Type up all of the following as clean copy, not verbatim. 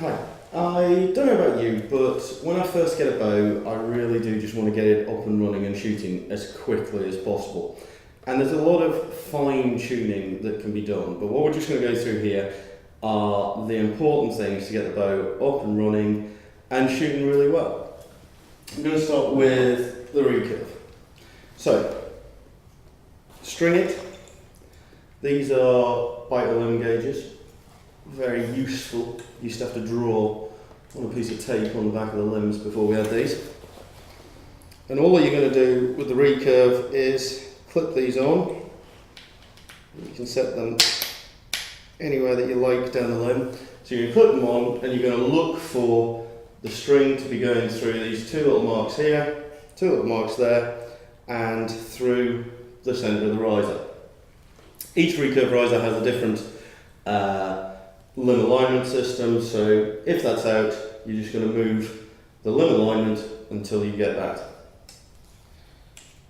Hi. I don't know about you, but when I first get a bow, I really do just want to get it up and running and shooting as quickly as possible. And there's a lot of fine tuning that can be done, but what we're just going to go through here are the important things to get the bow up and running and shooting really well. I'm going to start with the recurve. So, string it. These are bite limb gauges. Very useful. Used to have to draw on a piece of tape on the back of the limbs before we had these. And all you're going to do with the recurve is clip these on. You can set them anywhere that you like down the limb. So you're going to clip them on and you're going to look for the string to be going through these two little marks here, two little marks there, and through the centre of the riser. Each recurve riser has a different limb alignment system, so if that's out, you're just going to move the limb alignment until you get that.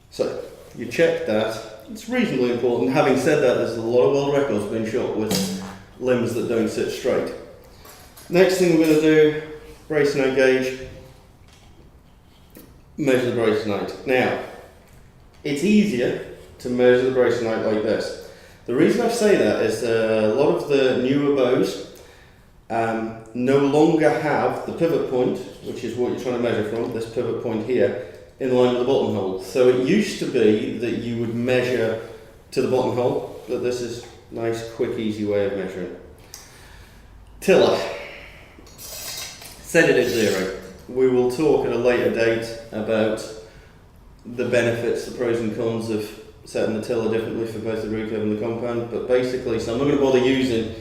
So, you check that. It's reasonably important. Having said that, there's a lot of world records being shot with limbs that don't sit straight. Next thing we're going to do, brace note gauge, measure the brace note. Now, it's easier to measure the brace note like this. The reason I say that is a lot of the newer bows no longer have the pivot point, which is what you're trying to measure from, this pivot point here, in line with the buttonhole. So it used to be that you would measure to the buttonhole, but this is a nice, quick, easy way of measuring. Tiller. Set it at 0. We will talk at a later date about the benefits, the pros and cons of setting the tiller differently for both the recurve and the compound, but basically, so I'm not going to bother using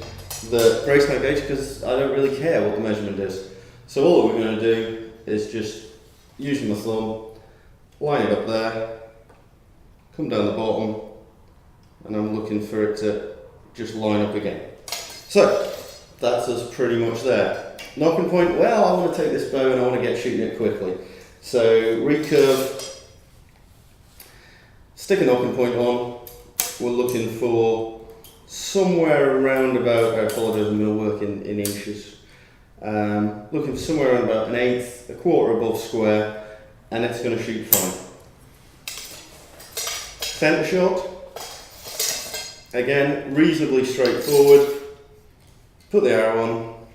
the brace note gauge because I don't really care what the measurement is. So all we're going to do is just, using my thumb, line it up there, come down the bottom, and I'm looking for it to just line up again. So, that's us pretty much there. Knocking point, well, I want to take this bow and I want to get shooting it quickly. So, recurve, stick a knocking point on, we're looking for somewhere around about, I apologise, I'm going to work in inches, looking for somewhere around about 1/8, a quarter above square, and it's going to shoot fine. Centre shot, again, reasonably straightforward, put the arrow on,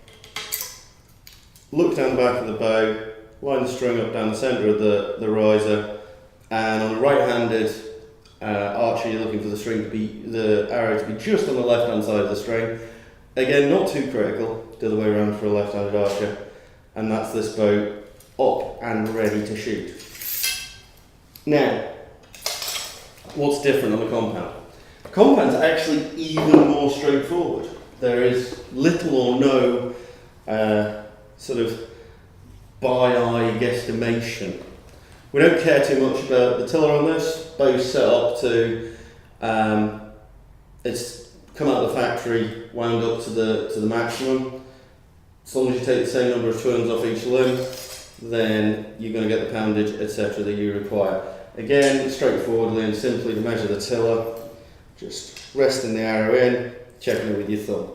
look down the back of the bow, line the string up down the centre of the riser, and on a right-handed archer, you're looking for the arrow to be just on the left-hand side of the string. Again, not too critical, the other way around for a left-handed archer, and that's this bow up and ready to shoot. Now, what's different on the compound? The compound's actually even more straightforward. There is little or no sort of by-eye guesstimation. We don't care too much about the tiller on this. Bow's set up to, it's come out of the factory, wound up to the maximum. As long as you take the same number of turns off each limb, then you're going to get the poundage, etc. that you require. Again, straightforwardly and simply to measure the tiller, just resting the arrow in, checking it with your thumb.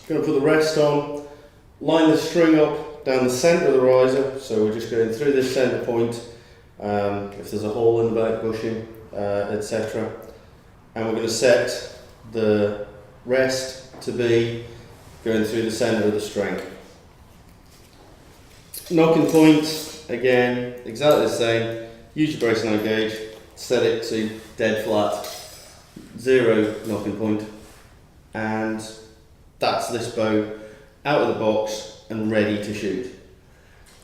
Going to put the rest on, line the string up down the centre of the riser, so we're just going through this centre point, if there's a hole in the back bushing, etc. And we're going to set the rest to be going through the centre of the string. Knocking point, again, exactly the same. Use your brace note gauge, set it to dead flat, 0 knocking point, and that's this bow out of the box and ready to shoot.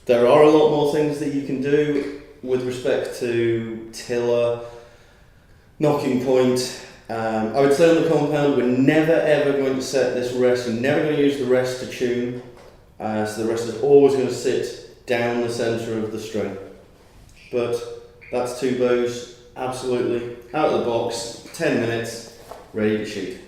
There are a lot more things that you can do with respect to tiller, knocking point. I would say on the compound, we're never ever going to set this rest, we're never going to use the rest to tune, so the rest is always going to sit down the centre of the string. But that's two bows, absolutely, out of the box, 10 minutes, ready to shoot.